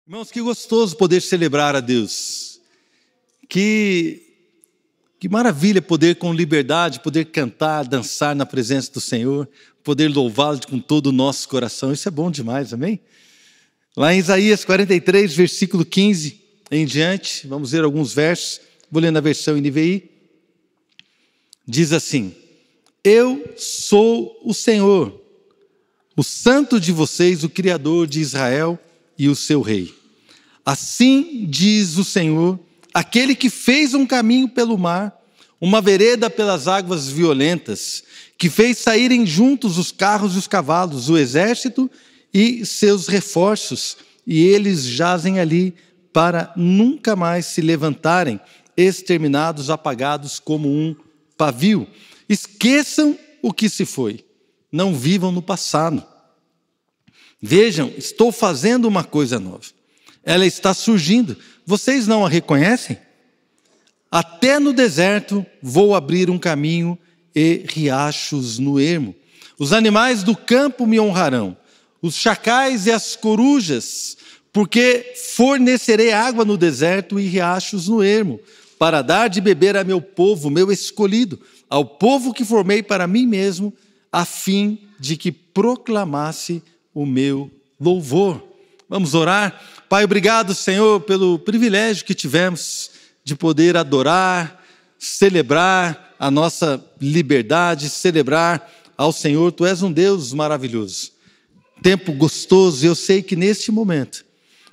Irmãos, que gostoso poder celebrar a Deus. Que maravilha poder com liberdade, poder cantar, dançar na presença do Senhor, poder louvá-lo com todo o nosso coração. Isso é bom demais, amém? Lá em Isaías 43, versículo 15 em diante, vamos ver alguns versos. Vou ler na versão NVI. Diz assim: Eu sou o Senhor, o Santo de vocês, o Criador de Israel e o seu Rei. Assim diz o Senhor, aquele que fez um caminho pelo mar, uma vereda pelas águas violentas, que fez saírem juntos os carros e os cavalos, o exército e seus reforços, e eles jazem ali para nunca mais se levantarem, exterminados, apagados como um pavio. Esqueçam o que se foi, não vivam no passado. Vejam, estou fazendo uma coisa nova. Ela está surgindo. Vocês não a reconhecem? Até no deserto vou abrir um caminho e riachos no ermo. Os animais do campo me honrarão, os chacais e as corujas, porque fornecerei água no deserto e riachos no ermo, para dar de beber a meu povo, meu escolhido, ao povo que formei para mim mesmo, a fim de que proclamasse o meu louvor. Vamos orar? Pai, obrigado, Senhor, pelo privilégio que tivemos de poder adorar, celebrar a nossa liberdade, celebrar ao Senhor. Tu és um Deus maravilhoso, tempo gostoso, e eu sei que neste momento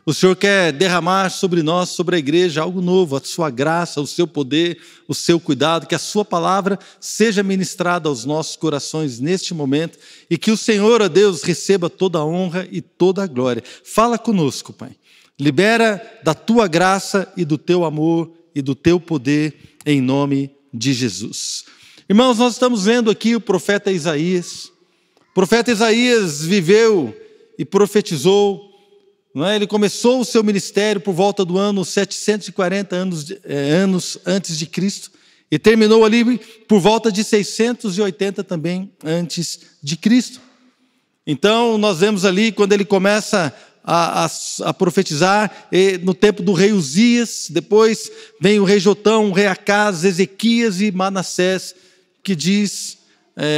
o Senhor quer derramar sobre nós, sobre a igreja, algo novo, a sua graça, o seu poder, o seu cuidado, que a sua palavra seja ministrada aos nossos corações neste momento e que o Senhor, ó Deus, receba toda a honra e toda a glória. Fala conosco, Pai. Libera da tua graça e do teu amor e do teu poder em nome de Jesus. Irmãos, nós estamos vendo aqui o profeta Isaías. O profeta Isaías viveu e profetizou. Não é? Ele começou o seu ministério por volta do ano 740 anos antes de Cristo e terminou ali por volta de 680 também antes de Cristo. Então nós vemos ali quando ele começa a profetizar no tempo do rei Uzias, depois vem o rei Jotão, o rei Acaz, Ezequias e Manassés, que diz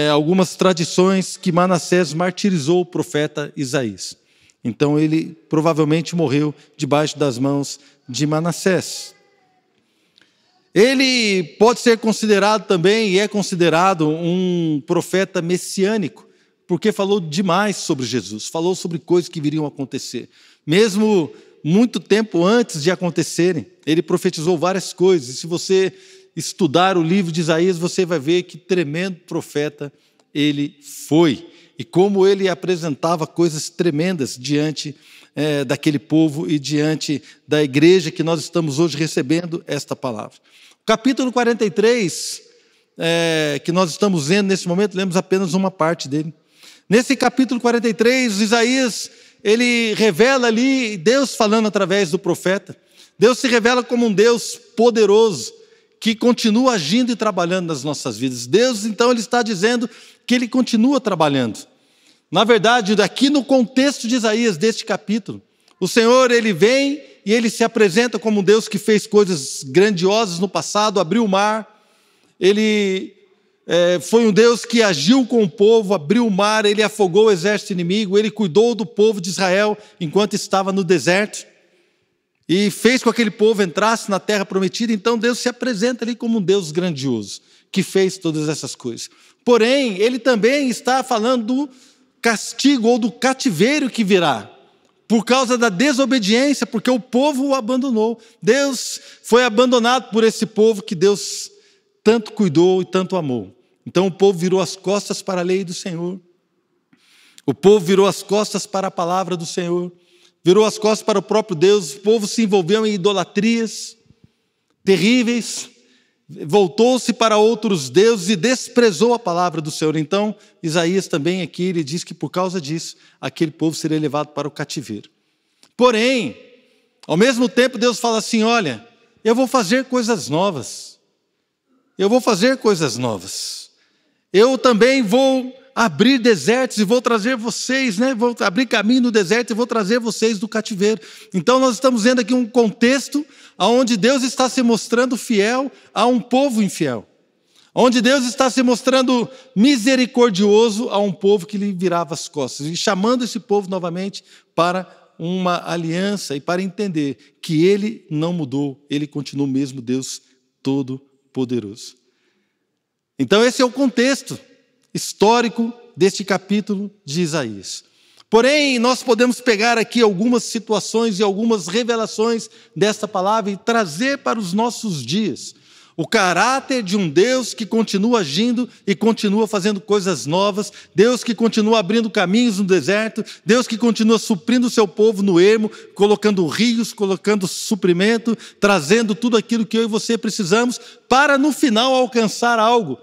algumas tradições que Manassés martirizou o profeta Isaías. Então ele provavelmente morreu debaixo das mãos de Manassés. Ele pode ser considerado também, e é considerado, um profeta messiânico, porque falou demais sobre Jesus, falou sobre coisas que viriam a acontecer. Mesmo muito tempo antes de acontecerem, ele profetizou várias coisas. E se você estudar o livro de Isaías, você vai ver que tremendo profeta ele foi. E como ele apresentava coisas tremendas diante daquele povo e diante da igreja que nós estamos hoje recebendo esta palavra. O capítulo 43, que nós estamos vendo nesse momento, lemos apenas uma parte dele. Nesse capítulo 43, Isaías, ele revela ali, Deus falando através do profeta. Deus se revela como um Deus poderoso, que continua agindo e trabalhando nas nossas vidas. Deus, então, ele está dizendo que ele continua trabalhando. Na verdade, aqui no contexto de Isaías, deste capítulo, o Senhor, ele vem e ele se apresenta como um Deus que fez coisas grandiosas no passado, abriu o mar, ele foi um Deus que agiu com o povo, abriu o mar, ele afogou o exército inimigo, ele cuidou do povo de Israel enquanto estava no deserto, e fez com que aquele povo entrasse na terra prometida. Então Deus se apresenta ali como um Deus grandioso, que fez todas essas coisas. Porém, ele também está falando do castigo ou do cativeiro que virá, por causa da desobediência, porque o povo o abandonou. Deus foi abandonado por esse povo que Deus tanto cuidou e tanto amou. Então o povo virou as costas para a lei do Senhor, o povo virou as costas para a palavra do Senhor, virou as costas para o próprio Deus, o povo se envolveu em idolatrias terríveis, voltou-se para outros deuses e desprezou a palavra do Senhor. Então, Isaías também aqui, ele diz que por causa disso, aquele povo seria levado para o cativeiro. Porém, ao mesmo tempo, Deus fala assim: olha, eu vou fazer coisas novas. Eu vou fazer coisas novas. Eu também vou abrir desertos e vou trazer vocês, vou abrir caminho no deserto e vou trazer vocês do cativeiro. Então nós estamos vendo aqui um contexto onde Deus está se mostrando fiel a um povo infiel. Onde Deus está se mostrando misericordioso a um povo que lhe virava as costas. E chamando esse povo novamente para uma aliança e para entender que Ele não mudou, Ele continua o mesmo Deus Todo-Poderoso. Então esse é o contexto histórico deste capítulo de Isaías. Porém, nós podemos pegar aqui algumas situações e algumas revelações desta palavra e trazer para os nossos dias o caráter de um Deus que continua agindo e continua fazendo coisas novas, Deus que continua abrindo caminhos no deserto, Deus que continua suprindo o seu povo no ermo, colocando rios, colocando suprimento, trazendo tudo aquilo que eu e você precisamos para no final alcançar algo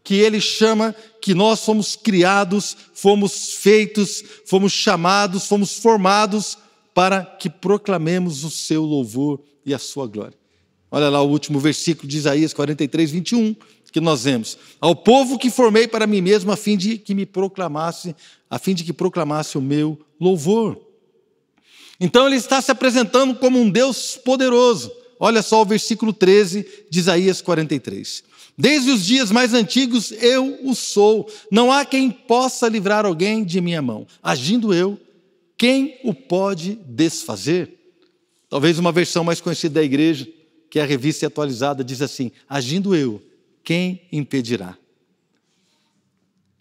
que Ele chama que nós fomos criados, fomos feitos, fomos chamados, fomos formados para que proclamemos o seu louvor e a sua glória. Olha lá o último versículo de Isaías 43, 21, que nós vemos. Ao povo que formei para mim mesmo, a fim de que proclamasse o meu louvor. Então ele está se apresentando como um Deus poderoso. Olha só o versículo 13 de Isaías 43. Desde os dias mais antigos eu o sou. Não há quem possa livrar alguém de minha mão. Agindo eu, quem o pode desfazer? Talvez uma versão mais conhecida da igreja, que é a Revista Atualizada, diz assim: agindo eu, quem impedirá?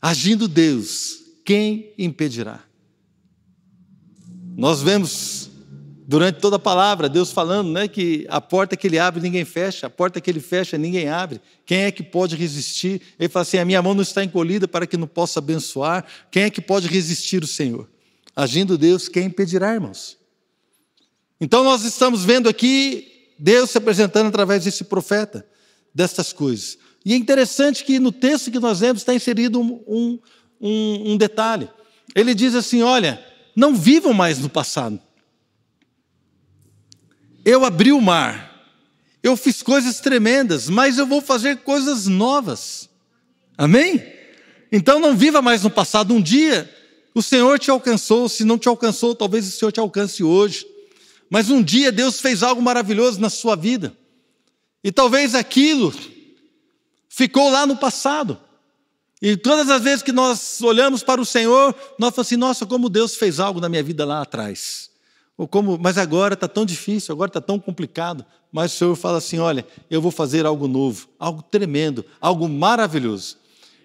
Agindo Deus, quem impedirá? Nós vemos durante toda a palavra Deus falando, que a porta que Ele abre ninguém fecha, a porta que Ele fecha ninguém abre. Quem é que pode resistir? Ele fala assim: a minha mão não está encolhida para que não possa abençoar. Quem é que pode resistir o Senhor? Agindo Deus, quem impedirá, irmãos? Então nós estamos vendo aqui Deus se apresentando através desse profeta, destas coisas. E é interessante que no texto que nós vemos está inserido um detalhe. Ele diz assim: olha, não vivam mais no passado. Eu abri o mar, eu fiz coisas tremendas, mas eu vou fazer coisas novas. Amém? Então não viva mais no passado. Um dia o Senhor te alcançou, se não te alcançou, talvez o Senhor te alcance hoje. Mas um dia Deus fez algo maravilhoso na sua vida. E talvez aquilo ficou lá no passado. E todas as vezes que nós olhamos para o Senhor, nós falamos assim: nossa, como Deus fez algo na minha vida lá atrás. Mas agora está tão difícil, agora está tão complicado. Mas o Senhor fala assim: olha, eu vou fazer algo novo, algo tremendo, algo maravilhoso.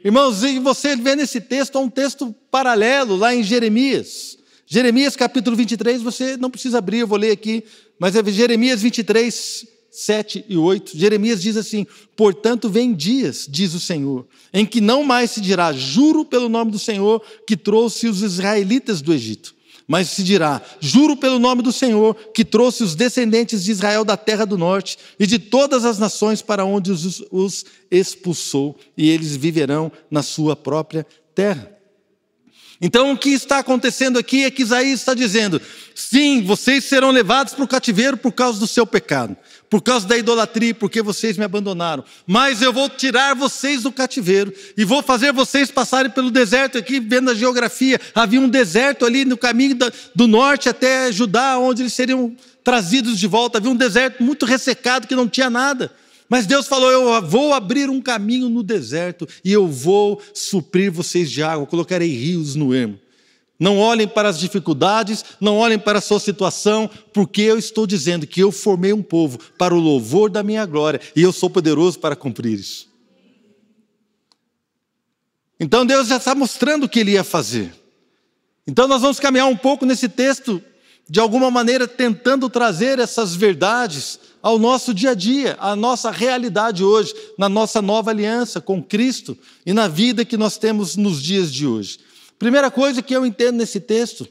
Irmãos, e você vê nesse texto, há um texto paralelo lá em Jeremias. Jeremias capítulo 23, você não precisa abrir, eu vou ler aqui, mas é Jeremias 23, 7 e 8. Jeremias diz assim: portanto vem dias, diz o Senhor, em que não mais se dirá, juro pelo nome do Senhor que trouxe os israelitas do Egito, mas se dirá, juro pelo nome do Senhor que trouxe os descendentes de Israel da terra do norte e de todas as nações para onde os expulsou, e eles viverão na sua própria terra. Então o que está acontecendo aqui é que Isaías está dizendo: sim, vocês serão levados para o cativeiro por causa do seu pecado, por causa da idolatria, porque vocês me abandonaram, mas eu vou tirar vocês do cativeiro e vou fazer vocês passarem pelo deserto. Aqui vendo a geografia, havia um deserto ali no caminho do norte até Judá, onde eles seriam trazidos de volta. Havia um deserto muito ressecado que não tinha nada. Mas Deus falou: eu vou abrir um caminho no deserto e eu vou suprir vocês de água, colocarei rios no ermo. Não olhem para as dificuldades, não olhem para a sua situação, porque eu estou dizendo que eu formei um povo para o louvor da minha glória e eu sou poderoso para cumprir isso. Então Deus já está mostrando o que Ele ia fazer. Então nós vamos caminhar um pouco nesse texto, de alguma maneira tentando trazer essas verdades ao nosso dia a dia, à nossa realidade hoje, na nossa nova aliança com Cristo e na vida que nós temos nos dias de hoje. Primeira coisa que eu entendo nesse texto,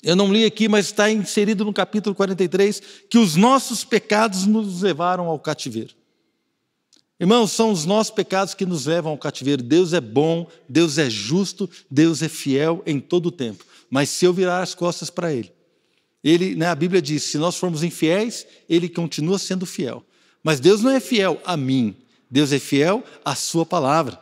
eu não li aqui, mas está inserido no capítulo 43, que os nossos pecados nos levaram ao cativeiro. Irmãos, são os nossos pecados que nos levam ao cativeiro. Deus é bom, Deus é justo, Deus é fiel em todo o tempo. Mas se eu virar as costas para Ele, a Bíblia diz, se nós formos infiéis, Ele continua sendo fiel. Mas Deus não é fiel a mim, Deus é fiel à sua palavra.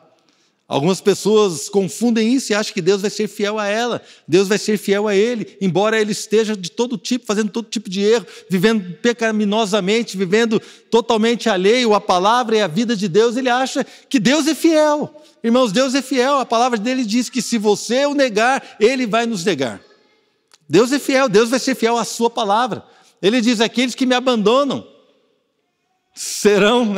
Algumas pessoas confundem isso e acham que Deus vai ser fiel a ela, Deus vai ser fiel a ele, embora ele esteja de todo tipo, fazendo todo tipo de erro, vivendo pecaminosamente, vivendo totalmente alheio à palavra e à vida de Deus, ele acha que Deus é fiel. Irmãos, Deus é fiel, a palavra dele diz que se você o negar, ele vai nos negar. Deus é fiel, Deus vai ser fiel à sua palavra. Ele diz, aqueles que me abandonam serão,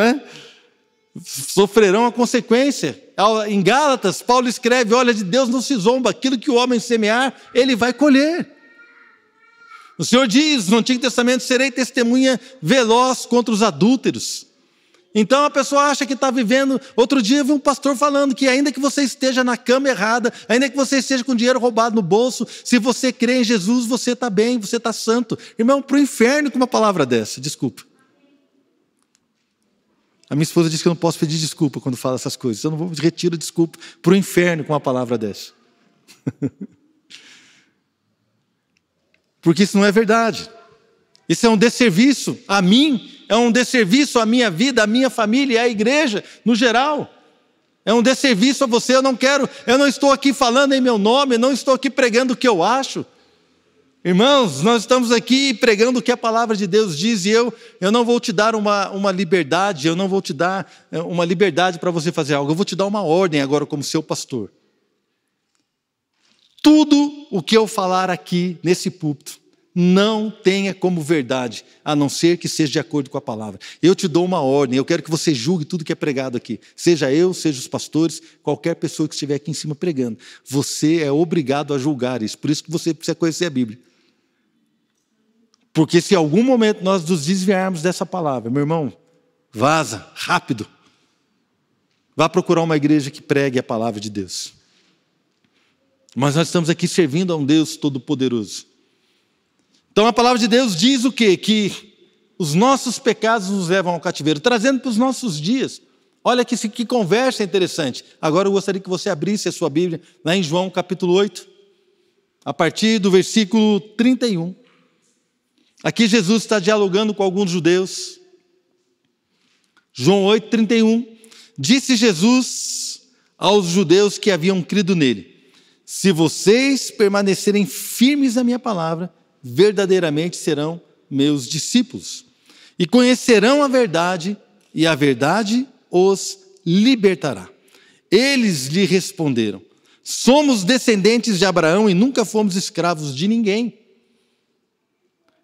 sofrerão a consequência. Em Gálatas, Paulo escreve, olha, de Deus não se zomba, aquilo que o homem semear, ele vai colher. O Senhor diz no Antigo Testamento, serei testemunha veloz contra os adúlteros. Então a pessoa acha que está vivendo. Outro dia eu vi um pastor falando que ainda que você esteja na cama errada, ainda que você esteja com dinheiro roubado no bolso, se você crê em Jesus, você está bem, você está santo. Irmão, para o inferno com uma palavra dessa, desculpa. A minha esposa diz que eu não posso pedir desculpa quando falo essas coisas. Eu não vou retirar desculpa para o inferno com uma palavra dessa. Porque isso não é verdade. Isso é um desserviço a mim, é um desserviço à minha vida, à minha família e à igreja no geral. É um desserviço a você, eu não estou aqui falando em meu nome, eu não estou aqui pregando o que eu acho. Irmãos, nós estamos aqui pregando o que a palavra de Deus diz e eu não vou te dar uma liberdade, eu não vou te dar uma liberdade para você fazer algo, eu vou te dar uma ordem agora como seu pastor. Tudo o que eu falar aqui nesse púlpito não tenha como verdade, a não ser que seja de acordo com a palavra. Eu te dou uma ordem, eu quero que você julgue tudo que é pregado aqui. Seja eu, seja os pastores, qualquer pessoa que estiver aqui em cima pregando. Você é obrigado a julgar isso, por isso que você precisa conhecer a Bíblia. Porque se em algum momento nós nos desviarmos dessa palavra, meu irmão, vaza, rápido. Vá procurar uma igreja que pregue a palavra de Deus. Mas nós estamos aqui servindo a um Deus Todo-Poderoso. Então a palavra de Deus diz o quê? Que os nossos pecados nos levam ao cativeiro, trazendo para os nossos dias. Olha que conversa interessante. Agora eu gostaria que você abrisse a sua Bíblia, lá em João capítulo 8, a partir do versículo 31. Aqui Jesus está dialogando com alguns judeus. João 8, 31. Disse Jesus aos judeus que haviam crido nele: se vocês permanecerem firmes na minha palavra, verdadeiramente serão meus discípulos, e conhecerão a verdade, e a verdade os libertará. Eles lhe responderam: somos descendentes de Abraão e nunca fomos escravos de ninguém.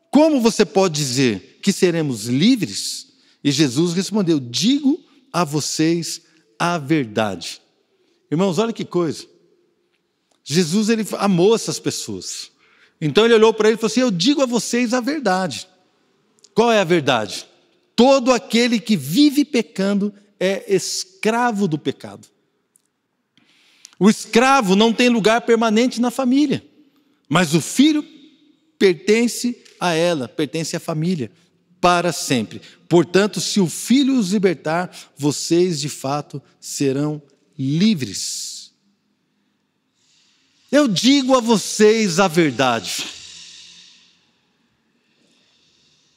Como você pode dizer que seremos livres? E Jesus respondeu: digo a vocês a verdade. Irmãos, olha que coisa. Jesus, ele amou essas pessoas. Então ele olhou para ele e falou assim: eu digo a vocês a verdade. Qual é a verdade? Todo aquele que vive pecando é escravo do pecado. O escravo não tem lugar permanente na família, mas o filho pertence a ela, pertence à família, para sempre. Portanto, se o filho os libertar, vocês de fato serão livres. Eu digo a vocês a verdade.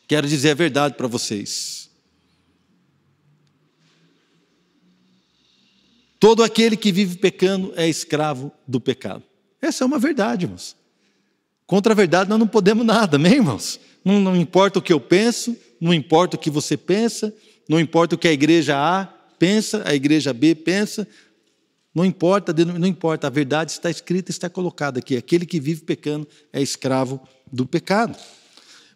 Quero dizer a verdade para vocês. Todo aquele que vive pecando é escravo do pecado. Essa é uma verdade, irmãos. Contra a verdade nós não podemos nada, amém, irmãos? Não importa o que eu penso, não importa o que você pensa, não importa o que a igreja A pensa, a igreja B pensa, não importa, a verdade está escrita, está colocada aqui. Aquele que vive pecando é escravo do pecado.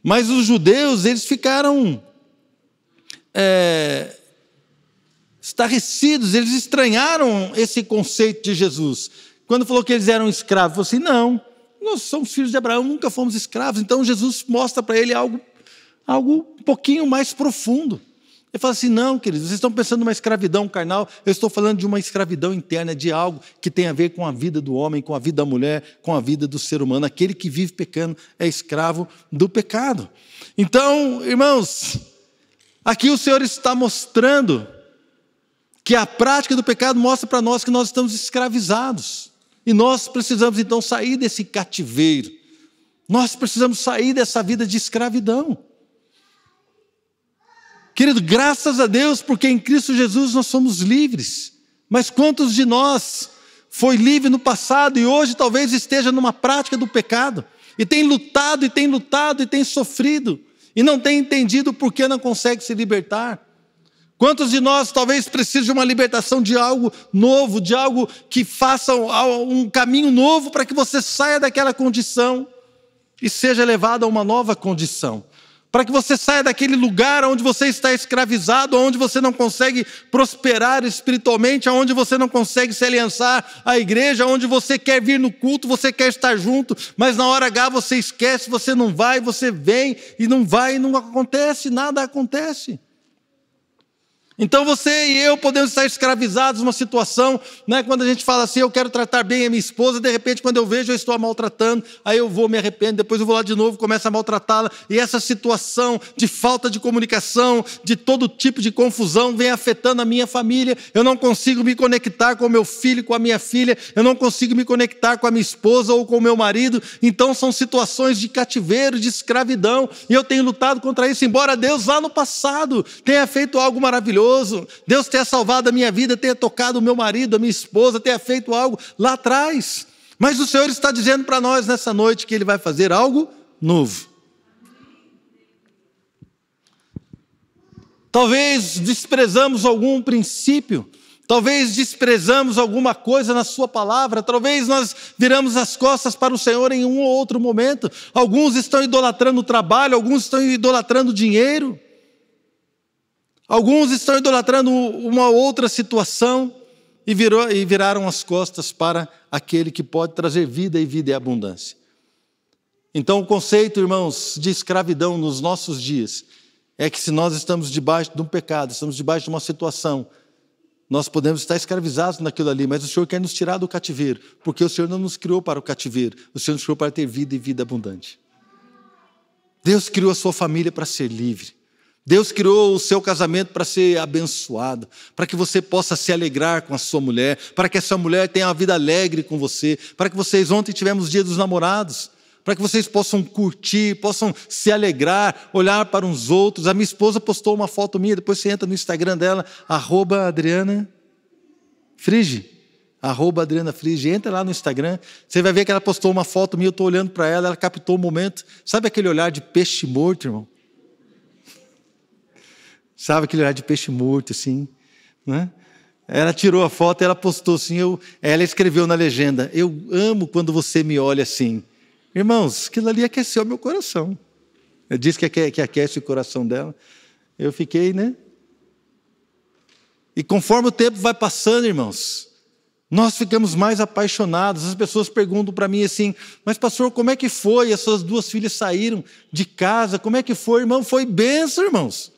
Mas os judeus, eles ficaram estarrecidos, eles estranharam esse conceito de Jesus. Quando falou que eles eram escravos, falou assim: não, nós somos filhos de Abraão, nunca fomos escravos. Então Jesus mostra para ele algo um pouquinho mais profundo. Ele fala assim: não, queridos, vocês estão pensando numa escravidão carnal, eu estou falando de uma escravidão interna, de algo que tem a ver com a vida do homem, com a vida da mulher, com a vida do ser humano. Aquele que vive pecando é escravo do pecado. Então, irmãos, aqui o Senhor está mostrando que a prática do pecado mostra para nós que nós estamos escravizados. E nós precisamos então sair desse cativeiro. Nós precisamos sair dessa vida de escravidão. Querido, graças a Deus, porque em Cristo Jesus nós somos livres. Mas quantos de nós foi livre no passado e hoje talvez esteja numa prática do pecado, e tem lutado, e tem lutado, e tem sofrido, e não tem entendido por que não consegue se libertar? Quantos de nós talvez precisem de uma libertação de algo novo, de algo que faça um caminho novo para que você saia daquela condição e seja levado a uma nova condição? Para que você saia daquele lugar onde você está escravizado, onde você não consegue prosperar espiritualmente, onde você não consegue se aliançar à igreja, onde você quer vir no culto, você quer estar junto, mas na hora H você esquece, você não vai, você vem e não vai, e não acontece, nada acontece. Então você e eu podemos estar escravizados numa situação, né? Quando a gente fala assim, eu quero tratar bem a minha esposa, de repente quando eu vejo eu estou a maltratando, aí eu vou, me arrependo, depois eu vou lá de novo, começo a maltratá-la, e essa situação de falta de comunicação, de todo tipo de confusão vem afetando a minha família. Eu não consigo me conectar com o meu filho, com a minha filha, eu não consigo me conectar com a minha esposa ou com o meu marido. Então são situações de cativeiro, de escravidão, e eu tenho lutado contra isso, embora Deus lá no passado tenha feito algo maravilhoso, Deus tenha salvado a minha vida, tenha tocado o meu marido, a minha esposa, tenha feito algo lá atrás. Mas o Senhor está dizendo para nós nessa noite que Ele vai fazer algo novo. Talvez desprezamos algum princípio, talvez desprezamos alguma coisa na sua palavra, talvez nós viramos as costas para o Senhor em um ou outro momento. Alguns estão idolatrando o trabalho, alguns estão idolatrando o dinheiro. Alguns estão idolatrando uma outra situação e viraram as costas para aquele que pode trazer vida e vida e abundância. Então o conceito, irmãos, de escravidão nos nossos dias é que se nós estamos debaixo de um pecado, estamos debaixo de uma situação, nós podemos estar escravizados naquilo ali, mas o Senhor quer nos tirar do cativeiro, porque o Senhor não nos criou para o cativeiro, o Senhor nos criou para ter vida e vida abundante. Deus criou a sua família para ser livre. Deus criou o seu casamento para ser abençoado, para que você possa se alegrar com a sua mulher, para que essa mulher tenha uma vida alegre com você, para que vocês, ontem tivemos o dia dos namorados, para que vocês possam curtir, possam se alegrar, olhar para uns outros. A minha esposa postou uma foto minha, depois você entra no Instagram dela, @AdrianaFrige, @AdrianaFrige, entra lá no Instagram, você vai ver que ela postou uma foto minha, eu estou olhando para ela, ela captou o momento, sabe aquele olhar de peixe morto, irmão? Sabe aquele olhar de peixe morto, assim, né? Ela tirou a foto e ela postou assim, ela escreveu na legenda, eu amo quando você me olha assim. Irmãos, aquilo ali aqueceu meu coração. Eu disse que aquece o coração dela. Eu fiquei, né? E conforme o tempo vai passando, irmãos, nós ficamos mais apaixonados. As pessoas perguntam para mim assim, mas pastor, como é que foi? As suas duas filhas saíram de casa, como é que foi? Irmão, foi bênção, irmãos.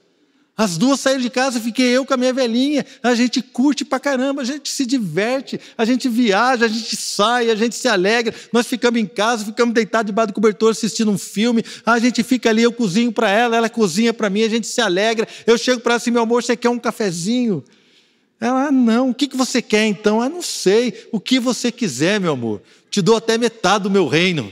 As duas saíram de casa, fiquei eu com a minha velhinha, a gente curte pra caramba, a gente se diverte, a gente viaja, a gente sai, a gente se alegra, nós ficamos em casa, ficamos deitados debaixo do cobertor assistindo um filme, a gente fica ali, eu cozinho para ela cozinha para mim, a gente se alegra, eu chego para ela assim, meu amor, você quer um cafezinho? Ela, não, o que você quer então? Não sei, o que você quiser, meu amor, te dou até metade do meu reino.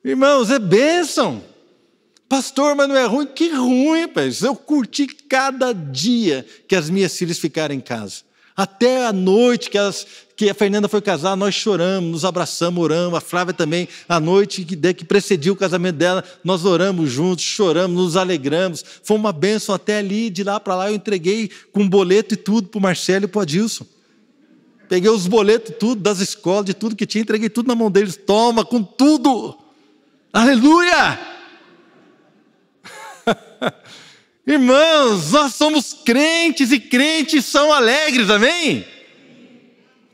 Irmãos, é bênção. Pastor, mas não é ruim? Que ruim, rapaz. Eu curti cada dia que as minhas filhas ficaram em casa. Até a noite que a Fernanda foi casar, nós choramos, nos abraçamos, oramos. A Flávia também, a noite que precediu o casamento dela, nós oramos juntos, choramos, nos alegramos. Foi uma bênção até ali, de lá para lá. Eu entreguei com boleto e tudo para o Marcelo e para o Adilson. Peguei os boletos, tudo, das escolas, de tudo que tinha, entreguei tudo na mão deles. Toma, com tudo. Aleluia! Irmãos, nós somos crentes e crentes são alegres, amém?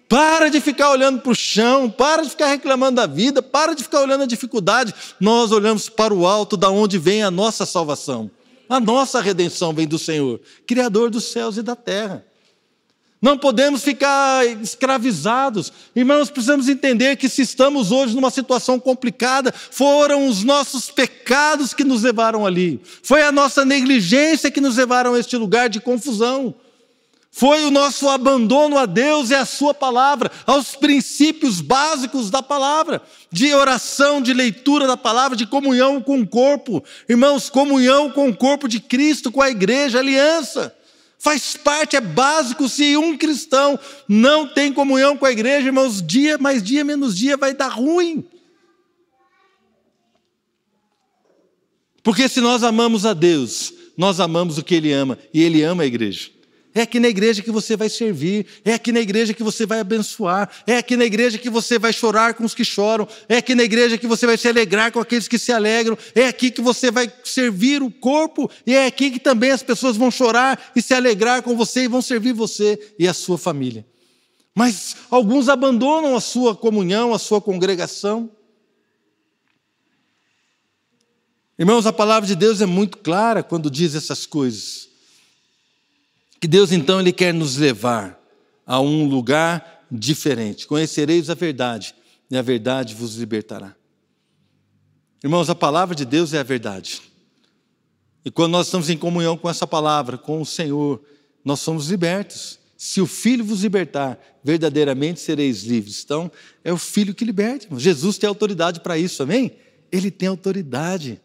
Para de ficar olhando para o chão, para de ficar reclamando da vida, para de ficar olhando a dificuldade. Nós olhamos para o alto, da onde vem a nossa salvação. A nossa redenção vem do Senhor, Criador dos céus e da terra. Não podemos ficar escravizados. Irmãos, precisamos entender que se estamos hoje numa situação complicada, foram os nossos pecados que nos levaram ali. Foi a nossa negligência que nos levaram a este lugar de confusão. Foi o nosso abandono a Deus e a sua palavra, aos princípios básicos da palavra, de oração, de leitura da palavra, de comunhão com o corpo. Irmãos, comunhão com o corpo de Cristo, com a igreja, aliança. Faz parte, é básico. Se um cristão não tem comunhão com a igreja, irmãos, dia mais dia, menos dia, vai dar ruim. Porque se nós amamos a Deus, nós amamos o que Ele ama, e Ele ama a igreja. É aqui na igreja que você vai servir, é aqui na igreja que você vai abençoar, é aqui na igreja que você vai chorar com os que choram, é aqui na igreja que você vai se alegrar com aqueles que se alegram, é aqui que você vai servir o corpo, e é aqui que também as pessoas vão chorar e se alegrar com você e vão servir você e a sua família. Mas alguns abandonam a sua comunhão, a sua congregação. Irmãos, a palavra de Deus é muito clara quando diz essas coisas. Que Deus, então, Ele quer nos levar a um lugar diferente. Conhecereis a verdade, e a verdade vos libertará. Irmãos, a palavra de Deus é a verdade. E quando nós estamos em comunhão com essa palavra, com o Senhor, nós somos libertos. Se o Filho vos libertar, verdadeiramente sereis livres. Então, é o Filho que liberta. Jesus tem autoridade para isso, amém? Ele tem autoridade.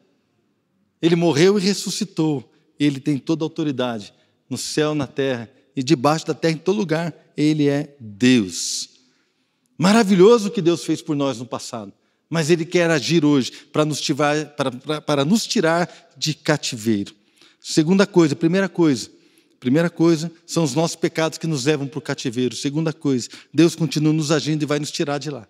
Ele morreu e ressuscitou. Ele tem toda a autoridade. No céu, na terra e debaixo da terra, em todo lugar, Ele é Deus. Maravilhoso o que Deus fez por nós no passado, mas Ele quer agir hoje para nos tirar de cativeiro. Primeira coisa, são os nossos pecados que nos levam para o cativeiro. Segunda coisa, Deus continua nos agindo e vai nos tirar de lá.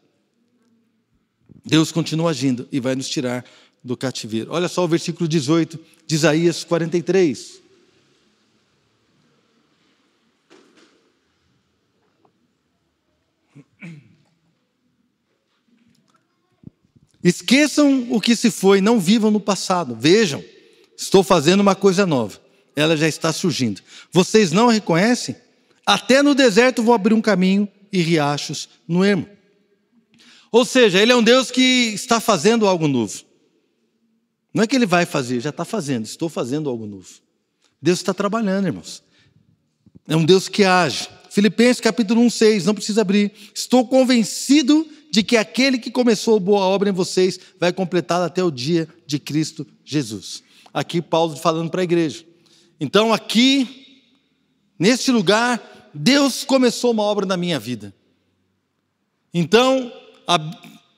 Deus continua agindo e vai nos tirar do cativeiro. Olha só o versículo 18 de Isaías 43. Esqueçam o que se foi, não vivam no passado. Vejam, estou fazendo uma coisa nova. Ela já está surgindo. Vocês não a reconhecem? Até no deserto vou abrir um caminho e riachos no ermo. Ou seja, Ele é um Deus que está fazendo algo novo. Não é que Ele vai fazer, já está fazendo. Estou fazendo algo novo. Deus está trabalhando, irmãos. É um Deus que age. Filipenses capítulo 1:6, não precisa abrir. Estou convencido de que aquele que começou a boa obra em vocês vai completá-la até o dia de Cristo Jesus. Aqui Paulo falando para a igreja. Então aqui, neste lugar, Deus começou uma obra na minha vida. Então, a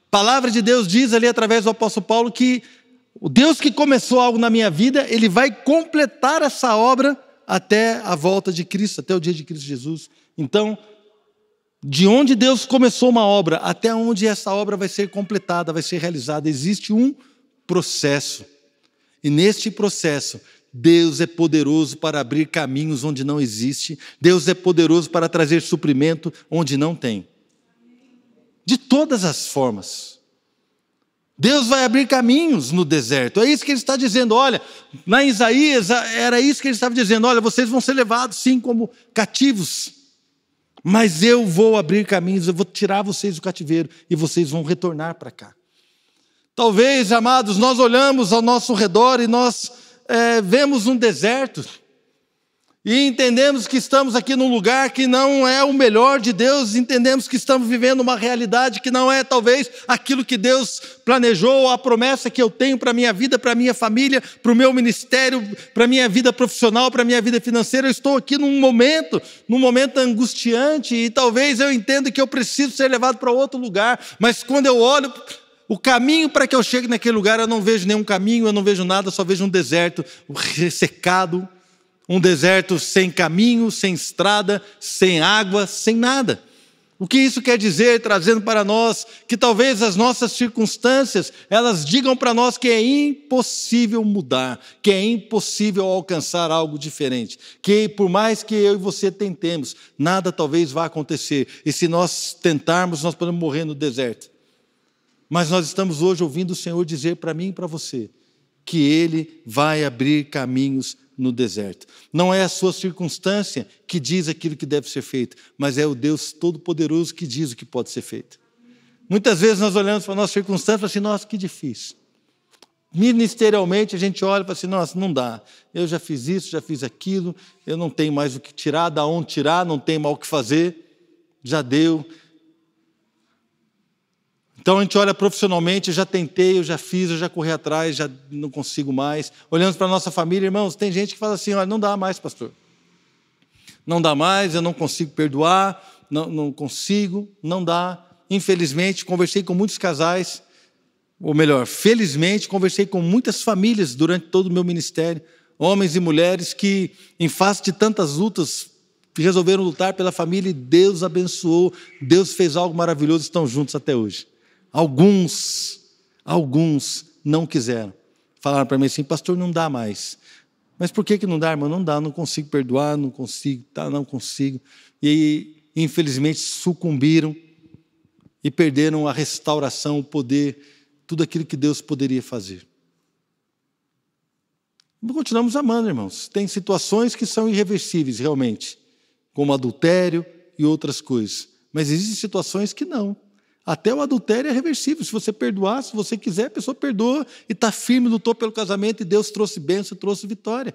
palavra de Deus diz ali através do apóstolo Paulo que o Deus que começou algo na minha vida, Ele vai completar essa obra até a volta de Cristo, até o dia de Cristo Jesus. Então, de onde Deus começou uma obra, até onde essa obra vai ser completada, vai ser realizada, existe um processo. E neste processo, Deus é poderoso para abrir caminhos onde não existe. Deus é poderoso para trazer suprimento onde não tem. De todas as formas. Deus vai abrir caminhos no deserto. É isso que Ele está dizendo. Olha, lá em Isaías, era isso que Ele estava dizendo. Olha, vocês vão ser levados sim como cativos. Mas eu vou abrir caminhos, eu vou tirar vocês do cativeiro e vocês vão retornar para cá. Talvez, amados, nós olhamos ao nosso redor e nós vemos um deserto e entendemos que estamos aqui num lugar que não é o melhor de Deus, entendemos que estamos vivendo uma realidade que não é talvez aquilo que Deus planejou, a promessa que eu tenho para a minha vida, para a minha família, para o meu ministério, para a minha vida profissional, para a minha vida financeira. Eu estou aqui num momento angustiante e talvez eu entenda que eu preciso ser levado para outro lugar, mas quando eu olho o caminho para que eu chegue naquele lugar, eu não vejo nenhum caminho, eu não vejo nada, só vejo um deserto ressecado, um deserto sem caminho, sem estrada, sem água, sem nada. O que isso quer dizer, trazendo para nós, que talvez as nossas circunstâncias, elas digam para nós que é impossível mudar, que é impossível alcançar algo diferente, que por mais que eu e você tentemos, nada talvez vá acontecer, e se nós tentarmos, nós podemos morrer no deserto. Mas nós estamos hoje ouvindo o Senhor dizer para mim e para você, que Ele vai abrir caminhos no deserto. Não é a sua circunstância que diz aquilo que deve ser feito, mas é o Deus Todo-Poderoso que diz o que pode ser feito. Muitas vezes nós olhamos para a nossa circunstância e falamos assim, nossa, que difícil. Ministerialmente a gente olha e fala assim, nossa, não dá. Eu já fiz isso, já fiz aquilo, eu não tenho mais o que tirar, da onde tirar, não tenho mais o que fazer, já deu. Então a gente olha profissionalmente, eu já tentei, eu já fiz, eu já corri atrás, já não consigo mais. Olhando para a nossa família, irmãos, tem gente que fala assim, olha, não dá mais, pastor. Não dá mais, eu não consigo perdoar, não consigo, não dá. Infelizmente, conversei com muitos casais, ou melhor, felizmente, conversei com muitas famílias durante todo o meu ministério, homens e mulheres que, em face de tantas lutas, resolveram lutar pela família e Deus abençoou, Deus fez algo maravilhoso, estão juntos até hoje. Alguns não quiseram. Falaram para mim assim, pastor, não dá mais. Mas por que não dá, irmão? Não dá, não consigo perdoar, não consigo. E aí, infelizmente, sucumbiram e perderam a restauração, o poder, tudo aquilo que Deus poderia fazer. Continuamos amando, irmãos. Tem situações que são irreversíveis, realmente, como adultério e outras coisas. Mas existem situações que não. Até o adultério é reversível. Se você perdoar, se você quiser, a pessoa perdoa e está firme, lutou pelo casamento e Deus trouxe bênção, trouxe vitória.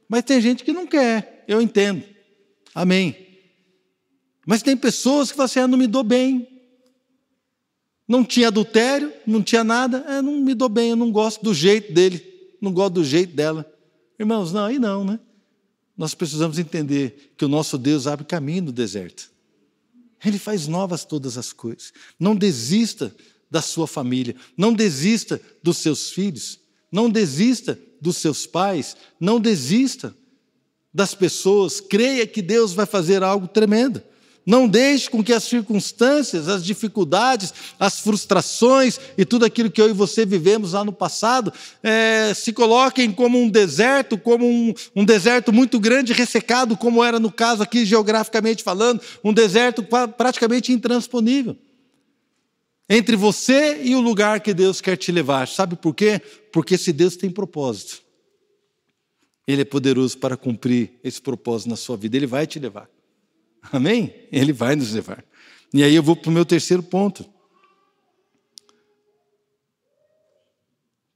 Mas tem gente que não quer, eu entendo. Amém. Mas tem pessoas que falam assim, não me dou bem. Não tinha adultério, não tinha nada, não me dou bem, eu não gosto do jeito dele, não gosto do jeito dela. Irmãos, não, aí não, né? Nós precisamos entender que o nosso Deus abre caminho no deserto. Ele faz novas todas as coisas. Não desista da sua família, não desista dos seus filhos, não desista dos seus pais, não desista das pessoas. Creia que Deus vai fazer algo tremendo. Não deixe com que as circunstâncias, as dificuldades, as frustrações e tudo aquilo que eu e você vivemos lá no passado se coloquem como um deserto, como um deserto muito grande, ressecado, como era no caso aqui geograficamente falando, um deserto praticamente intransponível. Entre você e o lugar que Deus quer te levar. Sabe por quê? Porque se Deus tem propósito, Ele é poderoso para cumprir esse propósito na sua vida. Ele vai te levar. Amém? Ele vai nos levar. E aí eu vou para o meu terceiro ponto,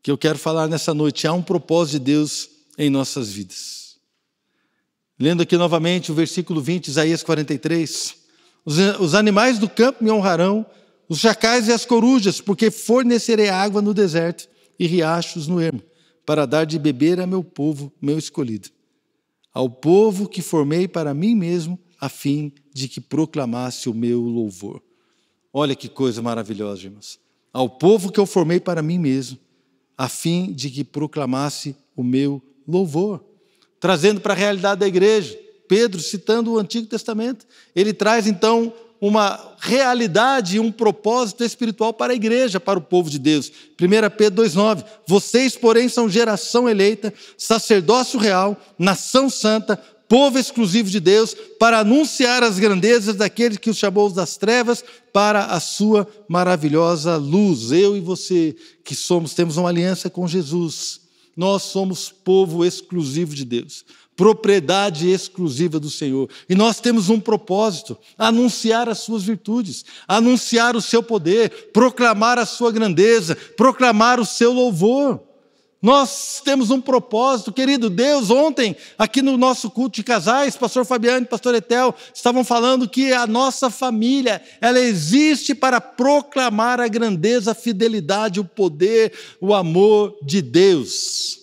que eu quero falar nessa noite. Há um propósito de Deus em nossas vidas. Lendo aqui novamente o versículo 20, Isaías 43. Os animais do campo me honrarão, os chacais e as corujas, porque fornecerei água no deserto e riachos no ermo, para dar de beber a meu povo, meu escolhido. Ao povo que formei para mim mesmo, a fim de que proclamasse o meu louvor. Olha que coisa maravilhosa, irmãos. Ao povo que eu formei para mim mesmo, a fim de que proclamasse o meu louvor. Trazendo para a realidade da igreja, Pedro citando o Antigo Testamento, ele traz então uma realidade e um propósito espiritual para a igreja, para o povo de Deus. 1 Pedro 2,9, vocês, porém, são geração eleita, sacerdócio real, nação santa, povo exclusivo de Deus, para anunciar as grandezas daquele que os chamou das trevas para a sua maravilhosa luz. Eu e você que temos uma aliança com Jesus, nós somos povo exclusivo de Deus, propriedade exclusiva do Senhor. E nós temos um propósito, anunciar as suas virtudes, anunciar o seu poder, proclamar a sua grandeza, proclamar o seu louvor. Nós temos um propósito, querido Deus. Ontem, aqui no nosso culto de casais, pastor Fabiano e pastor Etel estavam falando que a nossa família, ela existe para proclamar a grandeza, a fidelidade, o poder, o amor de Deus.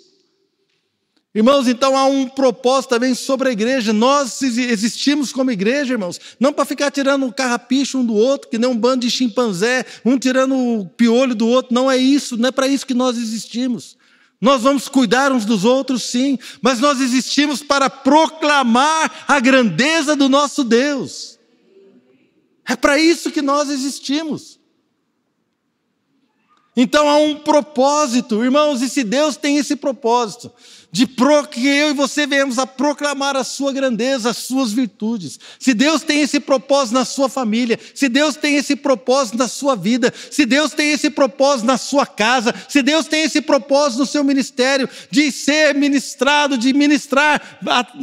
Irmãos, então há um propósito também sobre a igreja. Nós existimos como igreja, irmãos, não para ficar tirando o carrapicho um do outro, que nem um bando de chimpanzé, um tirando o piolho do outro. Não é isso, não é para isso que nós existimos. Nós vamos cuidar uns dos outros, sim, mas nós existimos para proclamar a grandeza do nosso Deus. É para isso que nós existimos. Então há um propósito, irmãos, e se Deus tem esse propósito, que eu e você venhamos a proclamar a sua grandeza, as suas virtudes. Se Deus tem esse propósito na sua família, se Deus tem esse propósito na sua vida, se Deus tem esse propósito na sua casa, se Deus tem esse propósito no seu ministério, de ser ministrado, de ministrar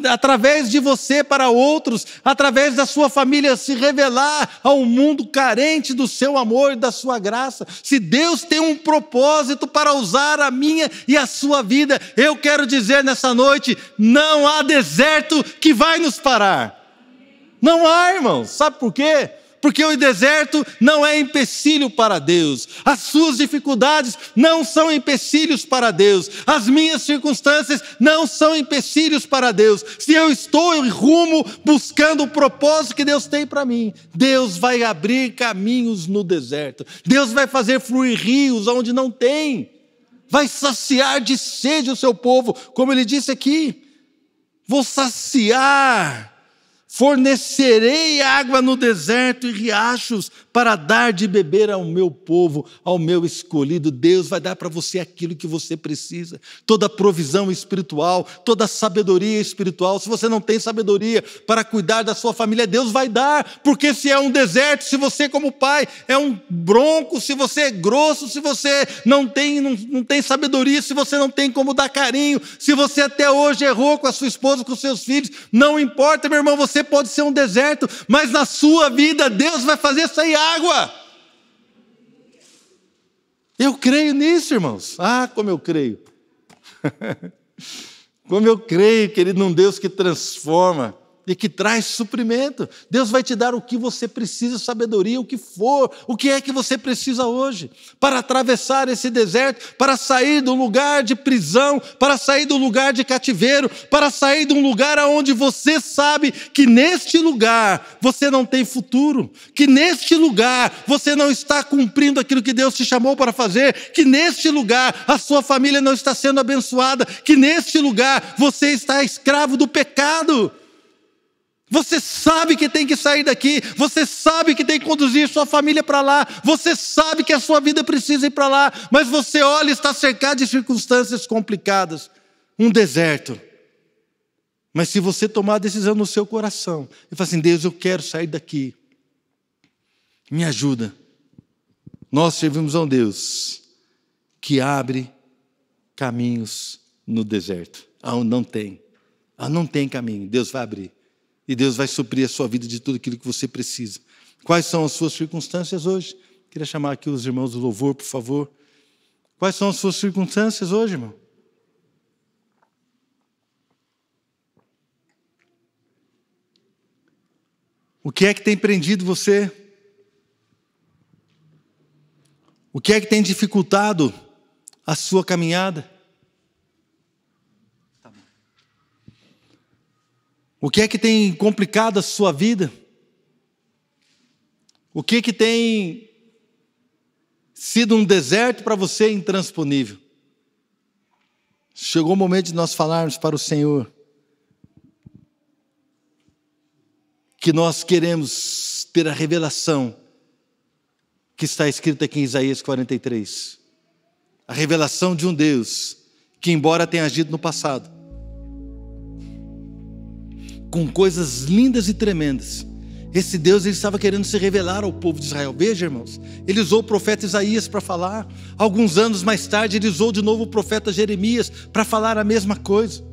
através de você para outros, através da sua família, se revelar ao mundo carente do seu amor e da sua graça. Se Deus tem um propósito para usar a minha e a sua vida, eu quero dizer nessa noite, não há deserto que vai nos parar. Não há, irmãos. Sabe por quê? Porque o deserto não é empecilho para Deus. As suas dificuldades não são empecilhos para Deus. As minhas circunstâncias não são empecilhos para Deus. Se eu estou em rumo buscando o propósito que Deus tem para mim, Deus vai abrir caminhos no deserto. Deus vai fazer fluir rios onde não tem. Vai saciar de sede o seu povo, como ele disse aqui. Vou saciar, fornecerei água no deserto e riachos para dar de beber ao meu povo, ao meu escolhido. Deus vai dar para você aquilo que você precisa. Toda a provisão espiritual, toda a sabedoria espiritual. Se você não tem sabedoria para cuidar da sua família, Deus vai dar. Porque se é um deserto, se você como pai é um bronco, se você é grosso, se você não tem sabedoria, se você não tem como dar carinho, se você até hoje errou com a sua esposa, com os seus filhos, não importa, meu irmão, você pode ser um deserto, mas na sua vida Deus vai fazer sair água. Eu creio nisso, irmãos. Ah, como eu creio. Como eu creio, querido, num Deus que transforma e que traz suprimento. Deus vai te dar o que você precisa, sabedoria, o que for. O que é que você precisa hoje para atravessar esse deserto, para sair do lugar de prisão, para sair do lugar de cativeiro, para sair de um lugar onde você sabe que neste lugar você não tem futuro, que neste lugar você não está cumprindo aquilo que Deus te chamou para fazer, que neste lugar a sua família não está sendo abençoada, que neste lugar você está escravo do pecado. Você sabe que tem que sair daqui, você sabe que tem que conduzir sua família para lá, você sabe que a sua vida precisa ir para lá, mas você olha e está cercado de circunstâncias complicadas, um deserto. Mas se você tomar a decisão no seu coração e falar assim, Deus, eu quero sair daqui, me ajuda. Nós servimos a um Deus que abre caminhos no deserto, aonde não tem caminho, Deus vai abrir. E Deus vai suprir a sua vida de tudo aquilo que você precisa. Quais são as suas circunstâncias hoje? Queria chamar aqui os irmãos do louvor, por favor. Quais são as suas circunstâncias hoje, irmão? O que é que tem prendido você? O que é que tem dificultado a sua caminhada? O que é que tem complicado a sua vida? O que é que tem sido um deserto para você intransponível? Chegou o momento de nós falarmos para o Senhor que nós queremos ter a revelação que está escrita aqui em Isaías 43. A revelação de um Deus que, embora tenha agido no passado, com coisas lindas e tremendas, esse Deus ele estava querendo se revelar ao povo de Israel. Veja, irmãos, ele usou o profeta Isaías para falar. Alguns anos mais tarde, ele usou de novo o profeta Jeremias para falar a mesma coisa.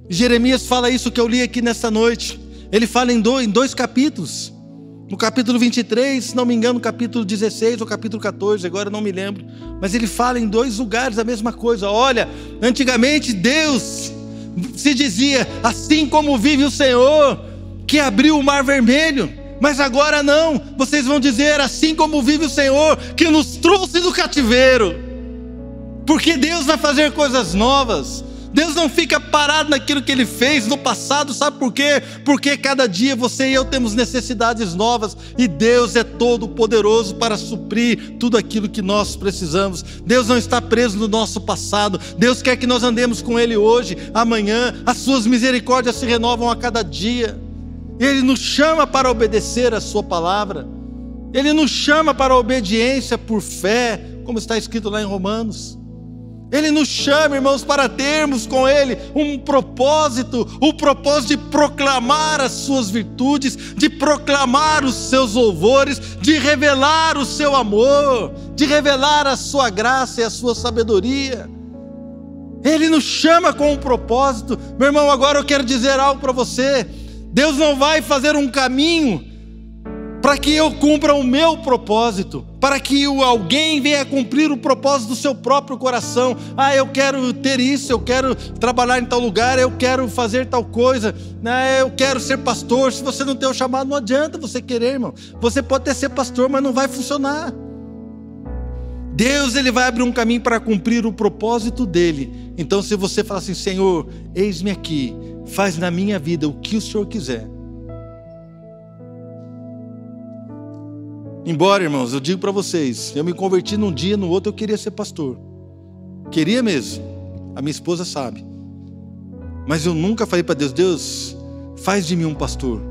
Jeremias fala isso que eu li aqui nesta noite. Ele fala em dois capítulos. No capítulo 23, se não me engano, no capítulo 16 ou capítulo 14, agora não me lembro. Mas ele fala em 2 lugares a mesma coisa. Olha, antigamente Deus se dizia, assim como vive o Senhor, que abriu o mar vermelho, mas agora não, vocês vão dizer, assim como vive o Senhor, que nos trouxe do cativeiro, porque Deus vai fazer coisas novas. Deus não fica parado naquilo que Ele fez no passado, sabe por quê? Porque cada dia você e eu temos necessidades novas, e Deus é todo poderoso para suprir tudo aquilo que nós precisamos. Deus não está preso no nosso passado, Deus quer que nós andemos com Ele hoje, amanhã. As suas misericórdias se renovam a cada dia. Ele nos chama para obedecer a sua palavra, Ele nos chama para a obediência por fé, como está escrito lá em Romanos. Ele nos chama, irmãos, para termos com Ele um propósito, o propósito de proclamar as suas virtudes, de proclamar os seus louvores, de revelar o seu amor, de revelar a sua graça e a sua sabedoria. Ele nos chama com um propósito. Meu irmão, agora eu quero dizer algo para você. Deus não vai fazer um caminho para que eu cumpra o meu propósito, para que alguém venha cumprir o propósito do seu próprio coração. Ah, eu quero ter isso, eu quero trabalhar em tal lugar, eu quero fazer tal coisa, né? Eu quero ser pastor. Se você não tem o chamado, não adianta você querer, irmão. Você pode até ser pastor, mas não vai funcionar. Deus, Ele vai abrir um caminho para cumprir o propósito dEle. Então, se você falar assim: Senhor, eis-me aqui, faz na minha vida o que o Senhor quiser. Embora, irmãos, eu digo para vocês, eu me converti num dia, no outro eu queria ser pastor. Queria mesmo. A minha esposa sabe. Mas eu nunca falei para Deus: Deus, faz de mim um pastor.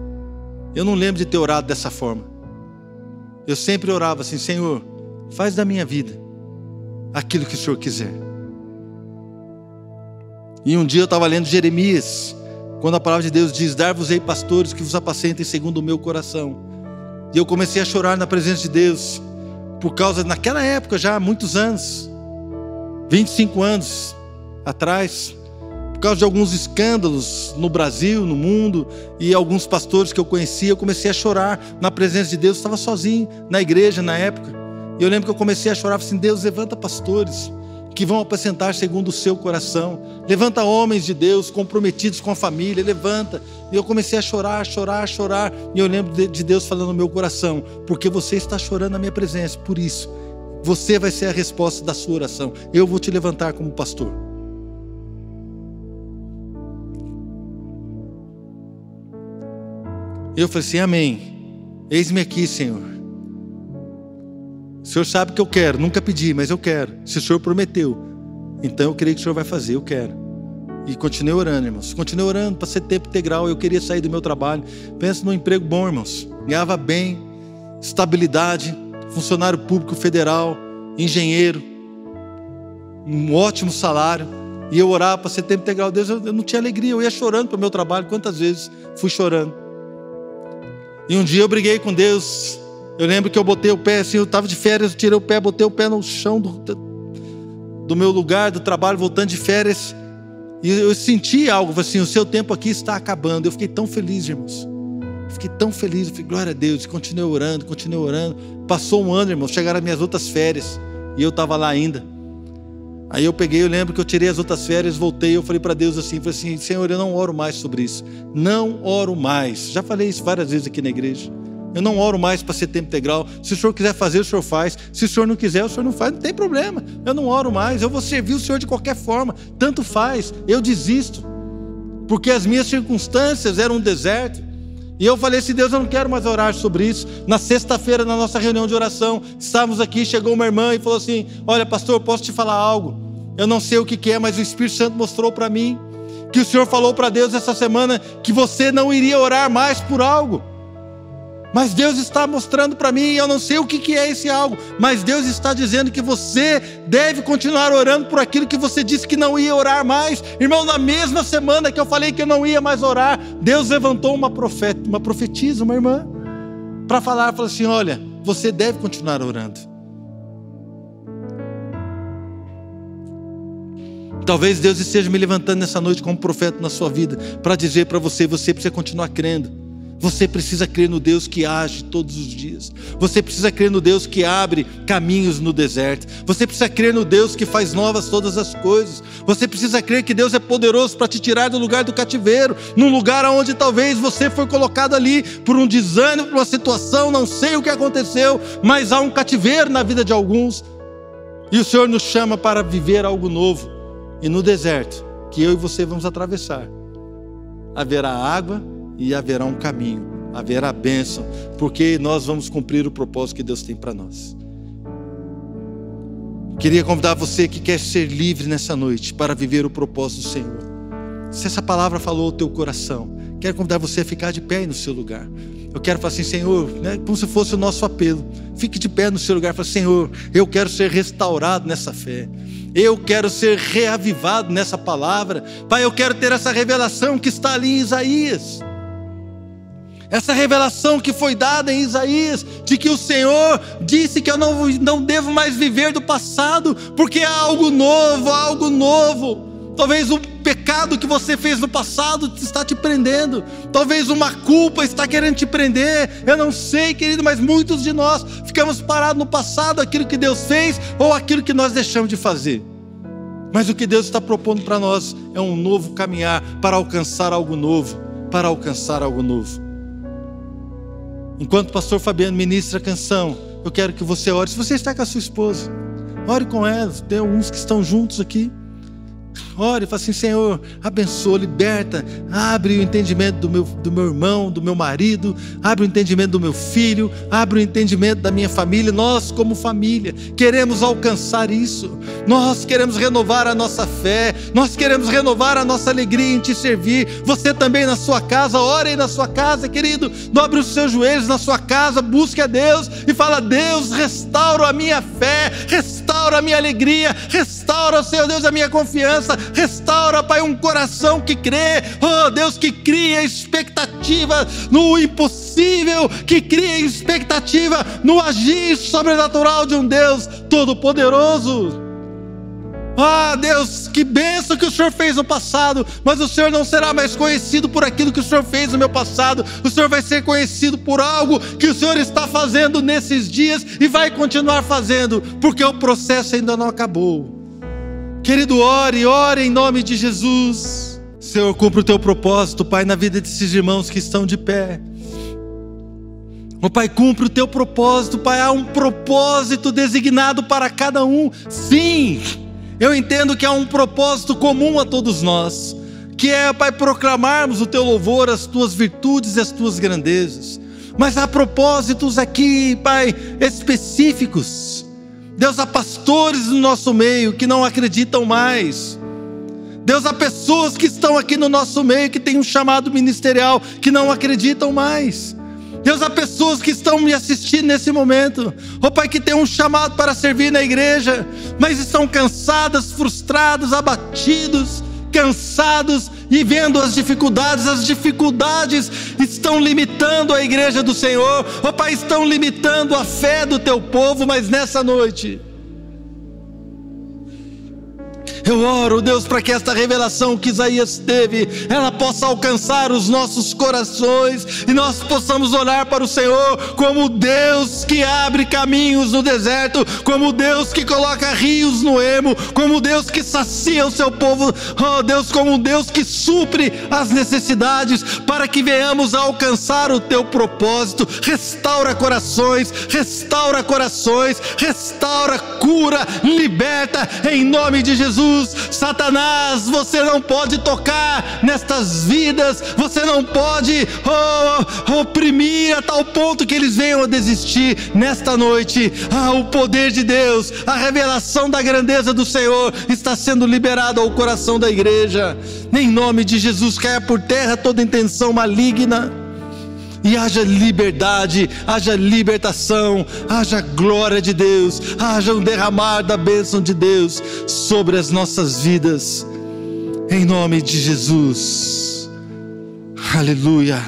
Eu não lembro de ter orado dessa forma. Eu sempre orava assim: Senhor, faz da minha vida aquilo que o Senhor quiser. E um dia eu estava lendo Jeremias, quando a palavra de Deus diz: dar-vos-ei pastores que vos apacentem segundo o meu coração. E eu comecei a chorar na presença de Deus, por causa, naquela época já há muitos anos, 25 anos atrás, por causa de alguns escândalos no Brasil, no mundo, e alguns pastores que eu conhecia, eu comecei a chorar na presença de Deus. Eu estava sozinho na igreja na época, e eu lembro que eu comecei a chorar, assim: Deus, levanta pastores que vão apacentar segundo o seu coração, levanta homens de Deus comprometidos com a família, levanta. E eu comecei a chorar, e eu lembro de Deus falando no meu coração: porque você está chorando na minha presença, por isso, você vai ser a resposta da sua oração, eu vou te levantar como pastor. Eu falei assim: amém, eis-me aqui, Senhor. O Senhor sabe que eu quero, nunca pedi, mas eu quero. Se o Senhor prometeu, então eu creio que o Senhor vai fazer, eu quero. E continuei orando, irmãos. Continuei orando para ser tempo integral. Eu queria sair do meu trabalho. Pensa num emprego bom, irmãos. Ganhava bem, estabilidade, funcionário público federal, engenheiro, um ótimo salário. E eu orava para ser tempo integral. Deus, eu não tinha alegria, eu ia chorando para o meu trabalho. Quantas vezes fui chorando. E um dia eu briguei com Deus. Eu lembro que eu botei o pé, assim, eu estava de férias, eu tirei o pé, botei o pé no chão do meu lugar, do trabalho, voltando de férias. E eu senti algo, assim: o seu tempo aqui está acabando. Eu fiquei tão feliz, irmãos. Fiquei tão feliz, eu falei: glória a Deus. E continuei orando. Passou um ano, irmãos, chegaram as minhas outras férias. E eu estava lá ainda. Aí eu lembro que eu tirei as outras férias, voltei, eu falei para Deus assim, Senhor, eu não oro mais sobre isso. Não oro mais. Já falei isso várias vezes aqui na igreja. Eu não oro mais para ser tempo integral. Se o Senhor quiser fazer, o Senhor faz. Se o Senhor não quiser, o Senhor não faz. Não tem problema. Eu não oro mais. Eu vou servir o Senhor de qualquer forma. Tanto faz. Eu desisto. Porque as minhas circunstâncias eram um deserto. E eu falei assim: Deus, eu não quero mais orar sobre isso. Na sexta-feira, na nossa reunião de oração, estávamos aqui, chegou uma irmã e falou assim: olha, pastor, posso te falar algo? Eu não sei o que é, mas o Espírito Santo mostrou para mim que o Senhor falou para Deus essa semana que você não iria orar mais por algo. Mas Deus está mostrando para mim, eu não sei o que é esse algo, mas Deus está dizendo que você deve continuar orando por aquilo que você disse que não ia orar mais. Irmão, na mesma semana que eu falei que eu não ia mais orar, Deus levantou uma profetisa, uma irmã, para falar, falou assim: olha, você deve continuar orando. Talvez Deus esteja me levantando nessa noite como profeta na sua vida, para dizer para você: você precisa continuar crendo. Você precisa crer no Deus que age todos os dias. Você precisa crer no Deus que abre caminhos no deserto. Você precisa crer no Deus que faz novas todas as coisas. Você precisa crer que Deus é poderoso para te tirar do lugar do cativeiro, num lugar onde talvez você foi colocado ali por um desânimo, por uma situação, não sei o que aconteceu, mas há um cativeiro na vida de alguns. E o Senhor nos chama para viver algo novo. E no deserto, que eu e você vamos atravessar, haverá água e haverá um caminho, haverá bênção, porque nós vamos cumprir o propósito que Deus tem para nós. Queria convidar você que quer ser livre nessa noite para viver o propósito do Senhor. Se essa palavra falou ao teu coração, quero convidar você a ficar de pé aí no seu lugar. eu quero falar assim, Senhor, né, como se fosse o nosso apelo. Fique de pé no seu lugar e fala, Senhor, eu quero ser restaurado nessa fé. Eu quero ser reavivado nessa palavra. Pai, eu quero ter essa revelação que está ali em Isaías. Essa revelação que foi dada em Isaías, de que o Senhor disse que eu não devo mais viver do passado, porque há algo novo, há algo novo. Talvez o pecado que você fez no passado está te prendendo. Talvez uma culpa está querendo te prender. Eu não sei, querido, mas muitos de nós ficamos parados no passado, aquilo que Deus fez ou aquilo que nós deixamos de fazer. Mas o que Deus está propondo para nós é um novo caminhar para alcançar algo novo, para alcançar algo novo. Enquanto o pastor Fabiano ministra a canção, eu quero que você ore. Se você está com a sua esposa, ore com ela. Tem alguns que estão juntos aqui. Ore e fala assim, Senhor, abençoa, liberta, abre o entendimento do meu irmão, do meu marido, abre o entendimento do meu filho, abre o entendimento da minha família. Nós como família queremos alcançar isso, nós queremos renovar a nossa fé, nós queremos renovar a nossa alegria em te servir. Você também na sua casa, ore aí na sua casa, querido, dobre os seus joelhos na sua casa, busque a Deus e fala, Deus, restaura a minha fé, restaura a minha alegria, restaura, Senhor Deus, a minha confiança. Restaura, Pai, um coração que crê, oh Deus, que cria expectativa no impossível, que cria expectativa no agir sobrenatural de um Deus todo-poderoso. Ah, Deus, que bênção que o Senhor fez no passado, mas o Senhor não será mais conhecido por aquilo que o Senhor fez no meu passado. O Senhor vai ser conhecido por algo que o Senhor está fazendo nesses dias e vai continuar fazendo, porque o processo ainda não acabou. Querido, ore em nome de Jesus. Senhor, cumpra o teu propósito, Pai, na vida desses irmãos que estão de pé. Oh, Pai, cumpre o teu propósito, Pai. Há um propósito designado para cada um. Sim, eu entendo que há um propósito comum a todos nós, que é, Pai, proclamarmos o teu louvor, as tuas virtudes e as tuas grandezas. Mas há propósitos aqui, Pai, específicos. Deus, há pastores no nosso meio que não acreditam mais. Deus, há pessoas que estão aqui no nosso meio que têm um chamado ministerial que não acreditam mais. Deus, há pessoas que estão me assistindo nesse momento, oh Pai, que tem um chamado para servir na igreja, mas estão cansadas, frustrados, abatidos, cansados e vendo as dificuldades estão limitando a igreja do Senhor, oh Pai, estão limitando a fé do teu povo. Mas nessa noite eu oro, Deus, para que esta revelação que Isaías teve, ela possa alcançar os nossos corações e nós possamos olhar para o Senhor como Deus que abre caminhos no deserto, como Deus que coloca rios no ermo, como Deus que sacia o seu povo, oh Deus, como Deus que supre as necessidades, para que venhamos a alcançar o teu propósito. Restaura corações, restaura, cura, liberta, em nome de Jesus. Satanás, você não pode tocar nestas vidas, você não pode oprimir a tal ponto que eles venham a desistir. Nesta noite, o poder de Deus, a revelação da grandeza do Senhor está sendo liberada ao coração da igreja. Em nome de Jesus, caia por terra toda intenção maligna e haja liberdade, haja libertação, haja glória de Deus, haja um derramar da bênção de Deus sobre as nossas vidas, em nome de Jesus. Aleluia.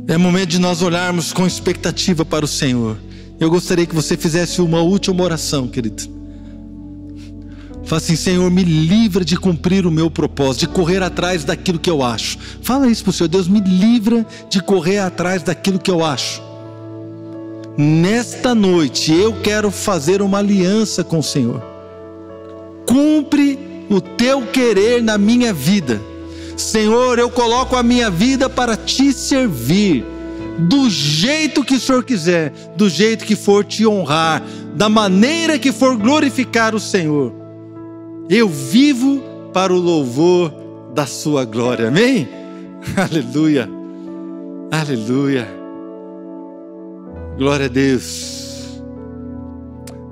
É momento de nós olharmos com expectativa para o Senhor. Eu gostaria que você fizesse uma última oração, querido. Fala assim, Senhor, me livra de cumprir o meu propósito, de correr atrás daquilo que eu acho. Fala isso para o Senhor, Deus, me livra de correr atrás daquilo que eu acho. Nesta noite eu quero fazer uma aliança com o Senhor. Cumpre o teu querer na minha vida. Senhor, eu coloco a minha vida para te servir, do jeito que o Senhor quiser, do jeito que for te honrar, da maneira que for glorificar o Senhor. Eu vivo para o louvor da sua glória, amém? Aleluia, aleluia, glória a Deus,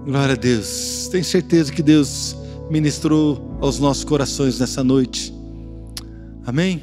glória a Deus. Tenho certeza que Deus ministrou aos nossos corações nessa noite, amém?